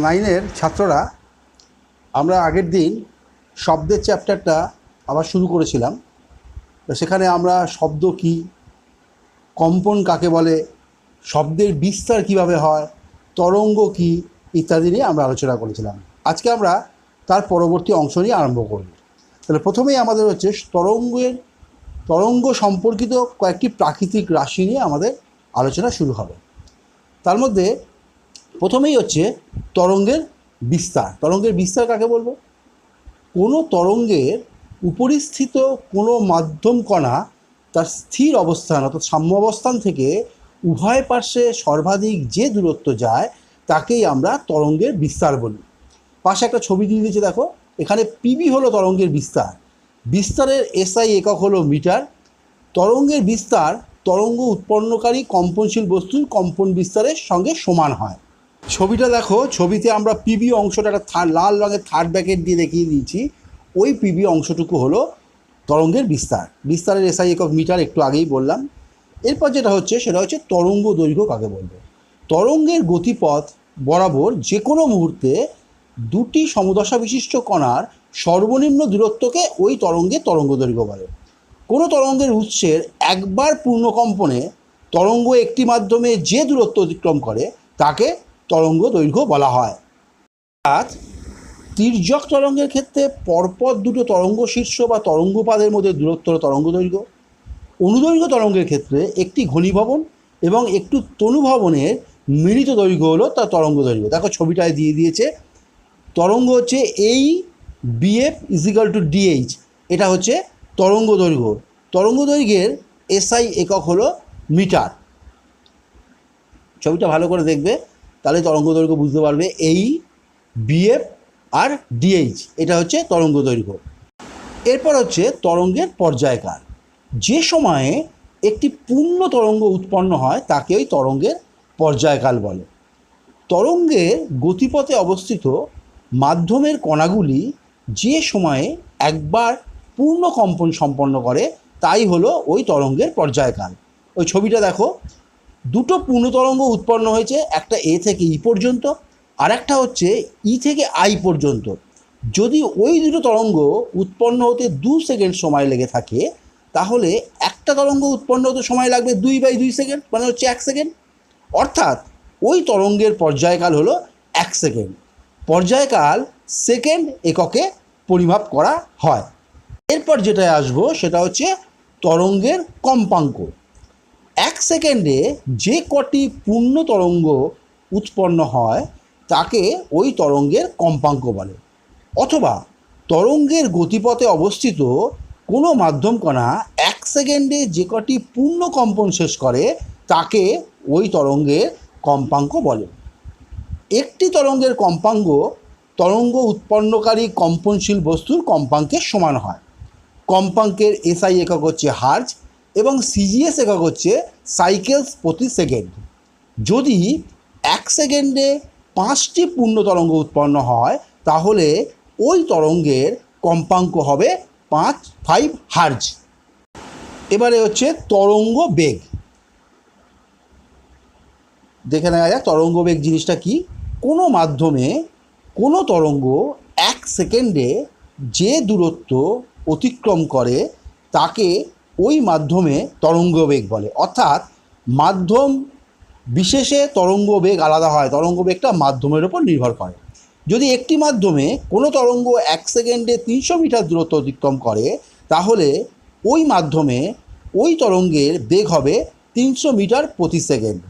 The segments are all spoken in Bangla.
9-এর ছাত্ররা আমরা আগের দিন শব্দের চ্যাপ্টারটা আবার শুরু করেছিলাম। তো সেখানে আমরা শব্দ কি, কম্পন কাকে বলে, শব্দের বিস্তার কিভাবে হয়, তরঙ্গ কি ইত্যাদি নিয়ে আমরা আলোচনা করেছিলাম। আজকে আমরা তার পরবর্তী অংশ নিয়ে আরম্ভ করব। তাহলে প্রথমেই আমাদের হচ্ছে তরঙ্গ সম্পর্কিত কয়েকটি প্রাকৃতিক রাশি নিয়ে আমাদের আলোচনা শুরু হবে। তার মধ্যে প্রথমেই হচ্ছে তরঙ্গের বিস্তার। তরঙ্গের বিস্তার কাকে বলবো? কোনো তরঙ্গের উপরিস্থিত কোনো মাধ্যম কণা তার স্থির অবস্থান অর্থাৎ সাম্য অবস্থান থেকে উভয় পার্শ্বে সর্বাধিক যে দূরত্ব যায় তাকেই আমরা তরঙ্গের বিস্তার বলি। পাশে একটা ছবি দিয়ে দিয়েছে, দেখো, এখানে পিবি হলো তরঙ্গের বিস্তার। বিস্তারের এসআই একক হলো মিটার। তরঙ্গের বিস্তার তরঙ্গ উৎপন্নকারী কম্পনশীল বস্তুর কম্পন বিস্তারের সঙ্গে সমান হয়। ছবিটা দেখো, ছবিতে আমরা পিবি অংশটা একটা লাল রঙের থার্ড ব্র্যাকেট দিয়ে দেখিয়ে দিয়েছি। ওই পিবি অংশটুকু হলো তরঙ্গের বিস্তার। বিস্তারের এসআই একক মিটার, একটু আগেই বললাম। এরপর যেটা হচ্ছে সেটা হচ্ছে তরঙ্গ দৈর্ঘ্য কাকে বলবো? তরঙ্গের গতিপথ বরাবর যে কোনো মুহূর্তে দুটি সমদশা বিশিষ্ট কণার সর্বনিম্ন দূরত্বকে ওই তরঙ্গের তরঙ্গ দৈর্ঘ্য বলে। কোনো তরঙ্গের উৎসের একবার পূর্ণকম্পনে তরঙ্গ একটি মাধ্যমে যে দূরত্ব অতিক্রম করে তাকে তরঙ্গ দৈর্ঘ্য বলা হয়। অর্থাৎ তির্যক তরঙ্গের ক্ষেত্রে পরপর দুটো তরঙ্গ শীর্ষ বা তরঙ্গপাদের মধ্যে দূরত্ব হল তরঙ্গ দৈর্ঘ্য। অনুদৈর্ঘ্য তরঙ্গের ক্ষেত্রে একটি ঘনীভবন এবং একটু তনুভবনের মিলিত দৈর্ঘ্য হলো তার তরঙ্গ দৈর্ঘ্য। দেখো ছবিটায় দিয়ে দিয়েছে, তরঙ্গ হচ্ছে এই বিএফ ইজিক্যাল টু ডিএইচ, এটা হচ্ছে তরঙ্গ দৈর্ঘ্য। তরঙ্গ দৈর্ঘ্যের এসআই একক হলো মিটার। ছবিটা ভালো করে দেখবে, তাহলে তরঙ্গ দৈর্ঘ্য বুঝতে পারবে। এই বিএফ আর ডিএইচ, এটা হচ্ছে তরঙ্গ দৈর্ঘ্য। এরপর হচ্ছে তরঙ্গের পর্যায়কাল। যে সময়ে একটি পূর্ণ তরঙ্গ উৎপন্ন হয় তাকে ওই তরঙ্গের পর্যায়কাল বলে। তরঙ্গের গতিপথে অবস্থিত মাধ্যমের কণাগুলি যে সময়ে একবার পূর্ণ কম্পন সম্পন্ন করে তাই হলো ওই তরঙ্গের পর্যায়কাল। ওই ছবিটা দেখো, দুটো পূর্ণ তরঙ্গ উৎপন্ন হয়েছে, একটা এ থেকে ই পর্যন্ত, আর একটা হচ্ছে ই থেকে আই পর্যন্ত। যদি ওই দুটো তরঙ্গ উৎপন্ন হতে 2 সেকেন্ড সময় লেগে থাকে তাহলে একটা তরঙ্গ উৎপন্ন হতে সময় লাগবে 2/2 সেকেন্ড, মানে হচ্ছে 1 সেকেন্ড। অর্থাৎ ওই তরঙ্গের পর্যায়কাল হলো 1 সেকেন্ড। পর্যায়কাল সেকেন্ড এককে পরিমাপ করা হয়। এরপর যেটা আসবো সেটা হচ্ছে তরঙ্গের কম্পাঙ্ক। 1 সেকেন্ডে যে কটি পূর্ণ তরঙ্গ উৎপন্ন হয় তাকে ওই তরঙ্গের কম্পাঙ্ক বলে। অথবা তরঙ্গের গতিপথে অবস্থিত কোনো মাধ্যম কণা 1 সেকেন্ডে যে কটি পূর্ণ কম্পন শেষ করে তাকে ওই তরঙ্গের কম্পাঙ্ক বলে। একটি তরঙ্গের কম্পাঙ্ক তরঙ্গ উৎপন্নকারী কম্পনশীল বস্তুর কম্পাঙ্কের সমান হয়। কম্পাঙ্কের এসআই একক হচ্ছে হার্জ এবং সিজিএস একক হচ্ছে সাইকেলস প্রতি সেকেন্ড। যদি 1 সেকেন্ডে 5টি পূর্ণ তরঙ্গ উৎপন্ন হয় তাহলে ওই তরঙ্গের কম্পাঙ্ক হবে 5 হার্জ। এবারে হচ্ছে তরঙ্গ বেগ। দেখে নেওয়া যাক তরঙ্গ বেগ জিনিসটা কি। কোনো মাধ্যমে কোনো তরঙ্গ 1 সেকেন্ডে যে দূরত্ব অতিক্রম করে তাকে ওই মাধ্যমে তরঙ্গ বেগ বলে। অর্থাৎ মাধ্যম বিশেষে তরঙ্গ বেগ আলাদা হয়, তরঙ্গ বেগটা মাধ্যমের ওপর নির্ভর করে। যদি একটি মাধ্যমে কোনো তরঙ্গ 1 সেকেন্ডে 300 মিটার দূরত্ব অতিক্রম করে তাহলে ওই মাধ্যমে ওই তরঙ্গের বেগ হবে 300 মিটার প্রতি সেকেন্ড।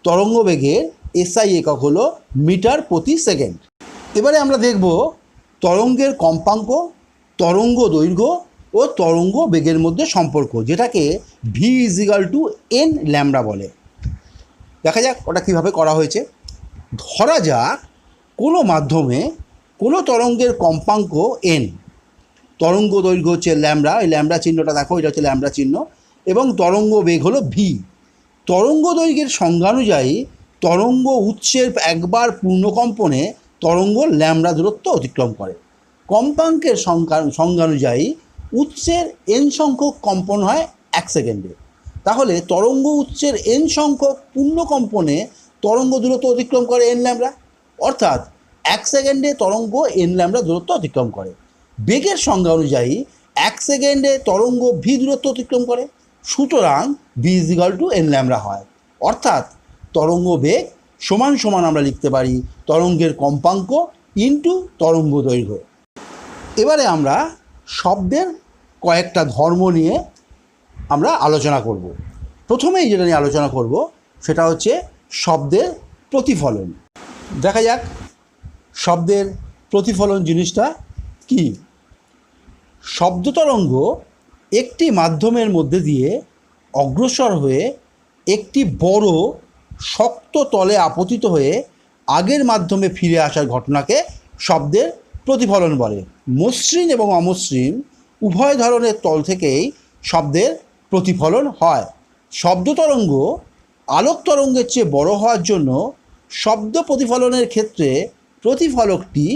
তরঙ্গ বেগের এসআই একক হলো মিটার প্রতি সেকেন্ড। এবারে আমরা দেখব তরঙ্গের কম্পাঙ্ক, তরঙ্গ দৈর্ঘ্য ও তরঙ্গ বেগের মধ্যে সম্পর্ক, যেটাকে v is equal to n lambda বলে। দেখা যাক ওটা কীভাবে করা হয়েছে। ধরা যাক কোনো মাধ্যমে কোনো তরঙ্গের কম্পাঙ্ক এন, তরঙ্গ দৈর্ঘ্য হচ্ছে ল্যামডা, ওই ল্যামডা চিহ্নটা দেখো, এটা হচ্ছে ল্যামডা চিহ্ন, এবং তরঙ্গ বেগ হলো ভি। তরঙ্গ দৈর্ঘ্যের সংজ্ঞানুযায়ী তরঙ্গ উৎসের একবার পূর্ণকম্পনে তরঙ্গ ল্যামডা দূরত্ব অতিক্রম করে। কম্পাঙ্কের সংজ্ঞানুযায়ী উৎসের এন সংখ্যক কম্পন হয় 1 সেকেন্ডে। তাহলে তরঙ্গ উৎসের এন সংখ্যক পূর্ণকম্পনে তরঙ্গ দূরত্ব অতিক্রম করে এন ল্যামডা। অর্থাৎ 1 সেকেন্ডে তরঙ্গ n ল্যামডা দূরত্ব অতিক্রম করে। বেগের সংজ্ঞা অনুযায়ী 1 সেকেন্ডে তরঙ্গ v দূরত্ব অতিক্রম করে, সুতরাং v n ল্যামডা হয়। অর্থাৎ তরঙ্গ বেগ সমান সমান আমরা লিখতে পারি তরঙ্গের কম্পাঙ্ক ইন্টু তরঙ্গ দৈর্ঘ্য। এবারে আমরা শব্দের কয়েকটা ধর্ম নিয়ে আমরা আলোচনা করব। প্রথমেই যেটা নিয়ে আলোচনা করব সেটা হচ্ছে শব্দের প্রতিফলন। দেখা যাক শব্দের প্রতিফলন জিনিসটা কি। শব্দ তরঙ্গ একটি মাধ্যমের মধ্যে দিয়ে অগ্রসর হয়ে একটি বড় শক্ত তলে আপতিত হয়ে আগের মাধ্যমে ফিরে আসার ঘটনাকে শব্দের প্রতিফলন বলে। মসৃণ এবং অমসৃণ উভয় ধরনের তল থেকেই শব্দের প্রতিফলন হয়। শব্দ তরঙ্গ আলোক তরঙ্গের চেয়ে বড় হওয়ার জন্য শব্দ প্রতিফলনের ক্ষেত্রে প্রতিফলকটি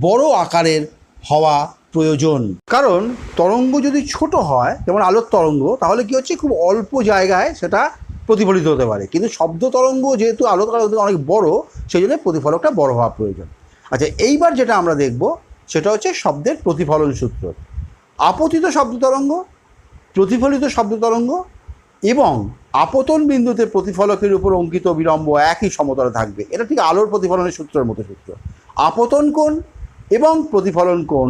বড় আকারের হওয়া প্রয়োজন। কারণ তরঙ্গ যদি ছোট হয়, যেমন আলোক তরঙ্গ, তাহলে কি হচ্ছে, খুব অল্প জায়গায় সেটা প্রতিফলিত হতে পারে। কিন্তু শব্দ তরঙ্গ যেহেতু আলোক তরঙ্গ অনেক বড়, সেই জন্য প্রতিফলকটা বড় হওয়া প্রয়োজন। আচ্ছা, এইবার যেটা আমরা দেখব সেটা হচ্ছে শব্দের প্রতিফলন সূত্র। আপতিত শব্দ তরঙ্গ, প্রতিফলিত শব্দ তরঙ্গ এবং আপতন বিন্দুতে প্রতিফলকের উপর অঙ্কিত বিলম্ব একই সমতলে থাকবে। এটা ঠিক আলোর প্রতিফলনের সূত্রের মতো সূত্র। আপতন কোণ এবং প্রতিফলন কোণ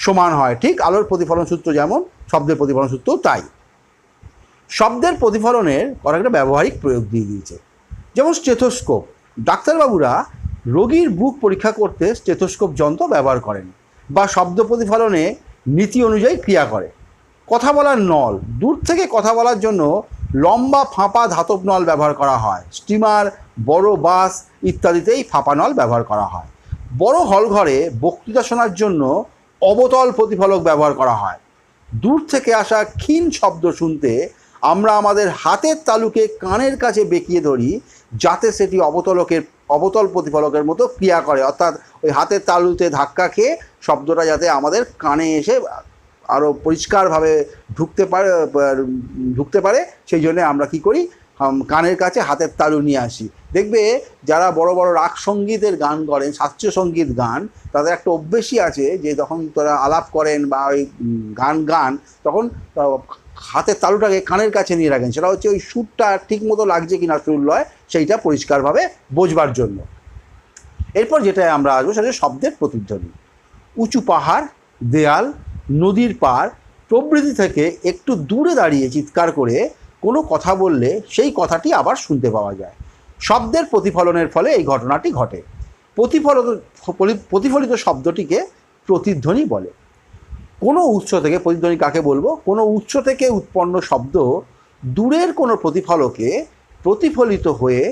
সমান হয়, ঠিক আলোর প্রতিফলন সূত্র যেমন শব্দের প্রতিফলন সূত্রও তাই। শব্দের প্রতিফলনের কয়েকটা ব্যবহারিক প্রয়োগ দিয়ে দিয়েছে, যেমন স্টেথোস্কোপ। ডাক্তারবাবুরা রোগীর বুক পরীক্ষা করতে স্টেথোস্কোপ যন্ত্র ব্যবহার করেন বা শব্দ প্রতিফলনে নীতি অনুযায়ী ক্রিয়া করে। কথা বলার নল, দূর থেকে কথা বলার জন্য লম্বা ফাঁপা ধাতব নল ব্যবহার করা হয়। স্টিমার, বড় বাস ইত্যাদিতেই ফাঁপা নল ব্যবহার করা হয়। বড় হল ঘরে বক্তৃতা শোনার জন্য অবতল প্রতিফলক ব্যবহার করা হয়। দূর থেকে আসা ক্ষীণ শব্দ শুনতে আমরা আমাদের হাতের তালুকে কানের কাছে বেঁকিয়ে ধরি, যাতে সেটি অবতল প্রতিফলকের মতো ক্রিয়া করে। অর্থাৎ ওই হাতের তালুতে ধাক্কা খেয়ে শব্দটা যাতে আমাদের কানে এসে আরও পরিষ্কারভাবে ঢুকতে পারে, সেই জন্যে আমরা কি করি, কানের কাছে হাতের তালু নিয়ে আসি। দেখবে যারা বড় বড় রাগ সঙ্গীতের গান করেন, শাস্ত্রীয় সঙ্গীত গান, তাদের একটা অভ্যেসই আছে যে যখন তারা আলাপ করেন বা ওই গান তখন হাতের তালুটাকে কানের কাছে নিয়ে রাখেন। সেটা হচ্ছে ওই সুরটা ঠিক মতো লাগছে কিনা, সুর লয়, সেইটা পরিষ্কারভাবে বোঝবার জন্য। এরপর যেটা আমরা আসবো সেটা শব্দের প্রতিধ্বনি। উঁচু পাহাড়, দেয়াল, নদীর পাড় প্রভৃতি থেকে একটু দূরে দাঁড়িয়ে চিৎকার করে কোনো কথা বললে সেই কথাটি আবার শুনতে পাওয়া যায়। শব্দের প্রতিফলনের ফলে এই ঘটনাটি ঘটে। প্রতিফলিত শব্দটিকে প্রতিধ্বনি বলে। কোনো উৎস থেকে, প্রতিধ্বনি কাকে বলবো, কোনো উৎস থেকে উৎপন্ন শব্দ দূরের কোনো প্রতিফলকে প্রতিফলিত হয়ে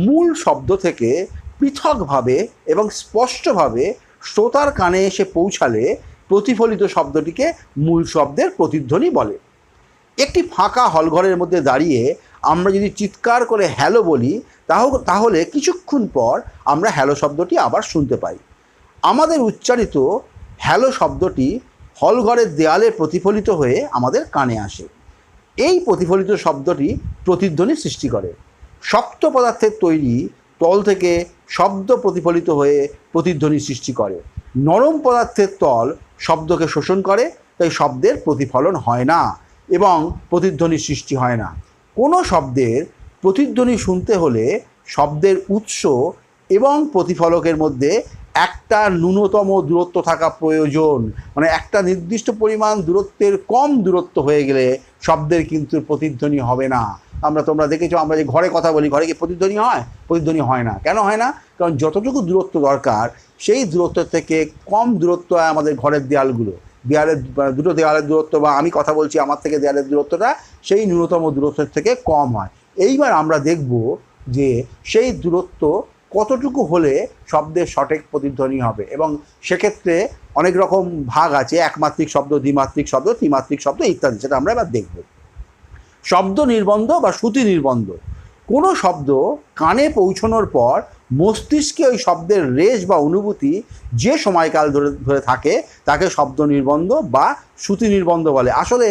মূল শব্দ থেকে পৃথকভাবে এবং স্পষ্টভাবে শ্রোতার কানে এসে পৌঁছালে প্রতিফলিত শব্দটিকে মূল শব্দের প্রতিধ্বনি বলে। একটি ফাঁকা হলঘরের মধ্যে দাঁড়িয়ে আমরা যদি চিৎকার করে হ্যালো বলি, তাহলে কিছুক্ষণ পর আমরা হ্যালো শব্দটি আবার শুনতে পাই। আমাদের উচ্চারিত হ্যালো শব্দটি হলঘরের দেয়ালে প্রতিফলিত হয়ে আমাদের কানে আসে। এই প্রতিফলিত শব্দটি প্রতিধ্বনি সৃষ্টি করে। শক্ত পদার্থের তৈরি তল থেকে শব্দ প্রতিফলিত হয়ে প্রতিধ্বনি সৃষ্টি করে। নরম পদার্থের তল শব্দকে শোষণ করে, তাই শব্দের প্রতিফলন হয় না এবং প্রতিধ্বনি সৃষ্টি হয় না। কোনো শব্দের প্রতিধ্বনি শুনতে হলে শব্দের উৎস এবং প্রতিফলকের মধ্যে একটা ন্যূনতম দূরত্ব থাকা প্রয়োজন। মানে একটা নির্দিষ্ট পরিমাণ দূরত্বের কম দূরত্ব হয়ে গেলে শব্দের কিন্তু প্রতিধ্বনি হবে না। তোমরা দেখেছো, আমরা যে ঘরে কথা বলি, ঘরে কি প্রতিধ্বনি হয়? প্রতিধ্বনি হয় না। কেন হয় না? কারণ যতটুকু দূরত্ব দরকার সেই দূরত্ব থেকে কম দূরত্ব হয় আমাদের ঘরের দেয়ালগুলো। দুটো দেয়ালের দূরত্ব, বা আমি কথা বলছি আমার থেকে দেয়ালের দূরত্বটা সেই ন্যূনতম দূরত্বের থেকে কম হয়। এইবার আমরা দেখব যে সেই দূরত্ব কতটুকু হলে শব্দের সঠিক প্রতিধ্বনি হবে, এবং সেক্ষেত্রে অনেক রকম ভাগ আছে, একমাত্রিক শব্দ, দ্বিমাত্রিক শব্দ, ত্রিমাত্রিক শব্দ ইত্যাদি। সেটা আমরা এবার দেখব। শব্দ নির্বন্ধ বা শ্রুতি নির্বন্ধ। কোনো শব্দ কানে পৌঁছানোর পর মস্তিষ্কে ওই শব্দের রেশ বা অনুভূতি যে সময়কাল ধরে থাকে তাকে শব্দ নির্বন্ধ বা শ্রুতি নির্বন্ধ বলে। আসলে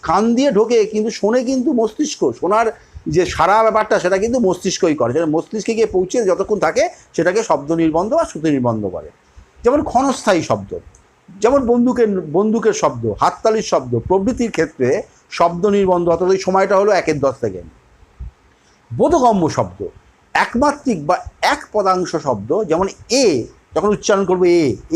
কান দিয়ে ঢোকে কিন্তু শোনে কিন্তু মস্তিষ্ক। শোনার যে সারা ব্যাপারটা সেটা কিন্তু মস্তিষ্কই করে, সেটা মস্তিষ্কে গিয়ে পৌঁছে যতক্ষণ থাকে সেটাকে শব্দ নির্বন্ধ বা শ্রুতি নির্বন্ধ করে। যেমন ক্ষণস্থায়ী শব্দ, যেমন বন্দুকের শব্দ, হাততালির শব্দ প্রভৃতির ক্ষেত্রে শব্দ নির্বন্ধ, অর্থাৎ ওই সময়টা হলো 1/10 সেকেন্ড। বোধগম্য শব্দ, একমাত্রিক বা এক পদাংশ শব্দ, যেমন এ যখন উচ্চারণ করবো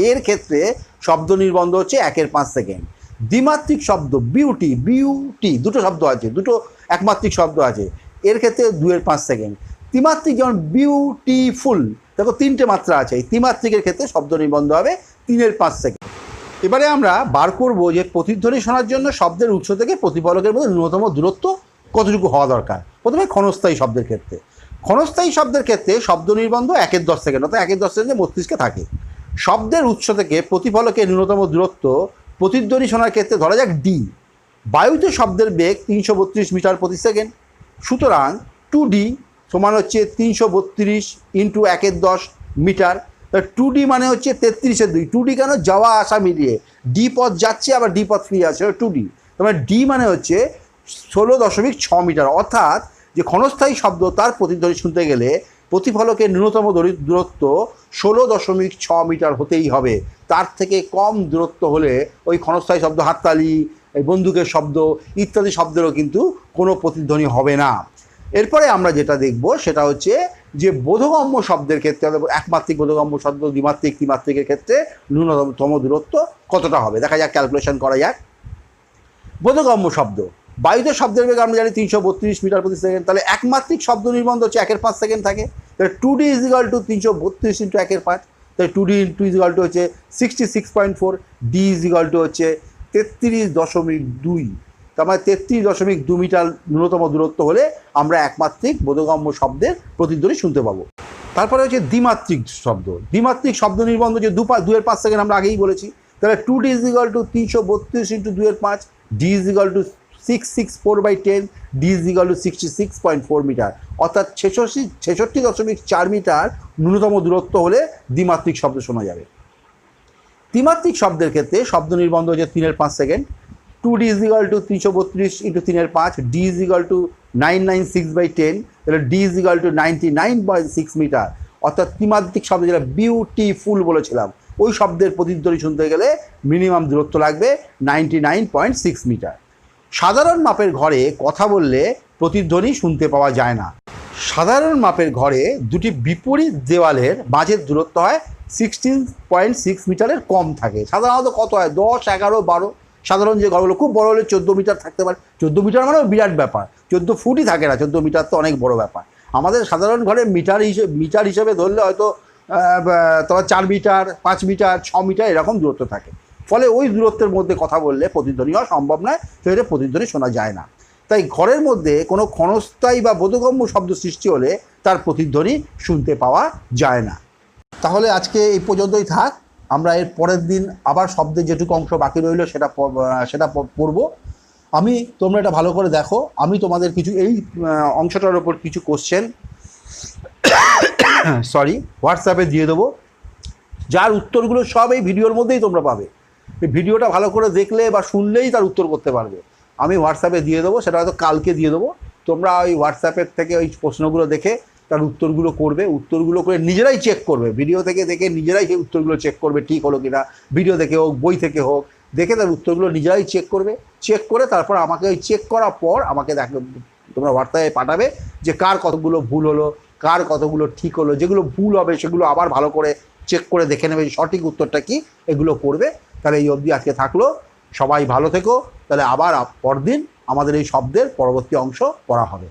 এর ক্ষেত্রে শব্দ নির্বন্ধ হচ্ছে 1/5 সেকেন্ড। দ্বিমাত্রিক শব্দ, বিউটি দুটো শব্দ আছে, দুটো একমাত্রিক শব্দ আছে, এর ক্ষেত্রে 2/5 সেকেন্ড। ত্রিমাত্রিক, যেমন বিউটিফুল, দেখো 3টে মাত্রা আছে, এই ত্রিমাত্রিকের ক্ষেত্রে শব্দ নির্বন্ধ হবে 3/5 সেকেন্ড। এবারে আমরা বার করব যে প্রতিধ্বনি শোনার জন্য শব্দের উৎস থেকে প্রতিফলকের মধ্যে ন্যূনতম দূরত্ব কতটুকু হওয়া দরকার। প্রথমে ক্ষণস্থায়ী শব্দের ক্ষেত্রে, ক্ষণস্থায়ী শব্দের ক্ষেত্রে শব্দ নির্বন্ধ 1/10 সেকেন্ড, অর্থাৎ 1/10 সেকেন্ডে মস্তিষ্কে থাকে। শব্দের উৎস থেকে প্রতিফলকের ন্যূনতম দূরত্ব প্রতিধ্বনি শোনার ক্ষেত্রে ধরা যাক ডি। বায়ুতে শব্দের বেগ 332 মিটার প্রতি সেকেন্ড, সুতরাং 2D সমান হচ্ছে 332 ইন্টু 1/10 মিটার। 2D মানে হচ্ছে 33/2, 2D কেন, যাওয়া আসা মিলিয়ে, ডি পথ যাচ্ছে আবার ডি পথ ফিরে আসছে, 2D। তার ডি মানে হচ্ছে 16.6 মিটার। অর্থাৎ যে ক্ষণস্থায়ী শব্দ তার প্রতিধ্বনি শুনতে গেলে প্রতিফলকের ন্যূনতম দূরত্ব 16.6 মিটার হতেই হবে। তার থেকে কম দূরত্ব হলে ওই ক্ষণস্থায়ী শব্দ, হাততালি, এই বন্দুকের শব্দ ইত্যাদি শব্দেরও কিন্তু কোনো প্রতিধ্বনি হবে না। এরপরে আমরা যেটা দেখব সেটা হচ্ছে যে বোধগম্য শব্দের ক্ষেত্রে, একমাত্রিক বোধগম্য শব্দ, দ্বিমাত্রিক, ত্রিমাত্রিকের ক্ষেত্রে ন্যূনতম দূরত্ব কতটা হবে দেখা যাক, ক্যালকুলেশন করা যাক। বোধগম্য শব্দ, বায়ুতে শব্দের বেগ আমরা জানি 332 মিটার প্রতি সেকেন্ড, তাহলে একমাত্রিক শব্দ নির্বন্ধ হচ্ছে 1/5 সেকেন্ড থাকে। তাহলে 2D = 332 ইন্টু 1/5, তাহলে 2D ইন্টু হচ্ছে 66.4, D হচ্ছে 33.2, তার মানে 33.2 মিটার ন্যূনতম দূরত্ব হলে আমরা একমাত্রিক বোধগম্য শব্দের প্রতিধ্বনি শুনতে পাবো। তারপরে হচ্ছে দ্বিমাত্রিক শব্দ, দ্বিমাত্রিক শব্দ নির্বন্ধ যে 2/5 সেকেন্ড আমরা আগেই বলেছি, তাহলে 2D = 332 into 2/5, D = 664/10, D = 66.4 metre, অর্থাৎ 66.4 মিটার ন্যূনতম দূরত্ব হলে দ্বিমাত্রিক শব্দ শোনা যাবে। ত্রিমাত্রিক শব্দের ক্ষেত্রে শব্দ নির্বন্ধ হচ্ছে 3/5 সেকেন্ড, 2D = 332 ইন্টু 3/5, D = 996/10, তাহলে D = 99.6 মিটার, অর্থাৎ ত্রিমাত্রিক শব্দ যেটা বিউটিফুল বলেছিলাম ওই শব্দের প্রতিধ্বনি শুনতে গেলে মিনিমাম দূরত্ব লাগবে 99.6 মিটার। সাধারণ মাপের ঘরে কথা বললে প্রতিধ্বনি শুনতে পাওয়া যায় না। সাধারণ মাপের ঘরে দুটি বিপরীত দেওয়ালের মাঝের দূরত্ব হয় 16.6 মিটারের কম থাকে। সাধারণত কত হয়, 10, 11, 12, সাধারণ যে ঘরগুলো, খুব বড় হলে 14 মিটার থাকতে পারে। 14 মিটার মানে বিরাট ব্যাপার, 14 ফুটই থাকে না, 14 মিটার তো অনেক বড় ব্যাপার। আমাদের সাধারণ ঘরে মিটার হিসেবে ধরলে হয়তো তোমার 4 মিটার, 5 মিটার, 6 মিটার এরকম দূরত্ব থাকে। ফলে ওই দূরত্বের মধ্যে কথা বললে প্রতিধ্বনি হওয়া সম্ভব নয়, সেটা প্রতিধ্বনি শোনা যায় না। তাই ঘরের মধ্যে কোনো ক্ষণস্থায়ী বা বোধগম্য শব্দ সৃষ্টি হলে তার প্রতিধ্বনি শুনতে পাওয়া যায় না। তাহলে আজকে এই পর্যন্তই থাক, আমরা এর পরের দিন আবার শব্দের যেটুকু অংশ বাকি রইল সেটা পড়ব। তোমরা এটা ভালো করে দেখো, আমি তোমাদের কিছু এই অংশটার ওপর কিছু কোশ্চেন হোয়াটসঅ্যাপে দিয়ে দেবো, যার উত্তরগুলো সব এই ভিডিওর মধ্যেই তোমরা পাবে। এই ভিডিওটা ভালো করে দেখলে বা শুনলেই তার উত্তর করতে পারবে। আমি হোয়াটসঅ্যাপে দিয়ে দেবো, সেটা হয়তো কালকে দিয়ে দেবো। তোমরা ওই হোয়াটসঅ্যাপের থেকে ওই প্রশ্নগুলো দেখে তার উত্তরগুলো করবে, উত্তরগুলো করে নিজেরাই চেক করবে, ভিডিও থেকে দেখে নিজেরাই সেই উত্তরগুলো চেক করবে ঠিক হলো কিনা, ভিডিও দেখে হোক, বই থেকে হোক, দেখে তার উত্তরগুলো নিজেরাই চেক করবে। চেক করে তারপর আমাকে ওই চেক করার পর আমাকে তোমরা হোয়াটসঅ্যাপে পাঠাবে যে কার কতগুলো ভুল হলো, কার কতগুলো ঠিক হলো। যেগুলো ভুল হবে সেগুলো আবার ভালো করে চেক করে দেখে নেবে সঠিক উত্তরটা কি, এগুলো করবে। তাহলে এই অবধি আজকে থাকলো, সবাই ভালো থেকো। তাহলে আবার পরদিন আমাদের এই শব্দের পরবর্তী অংশ পড়া হবে।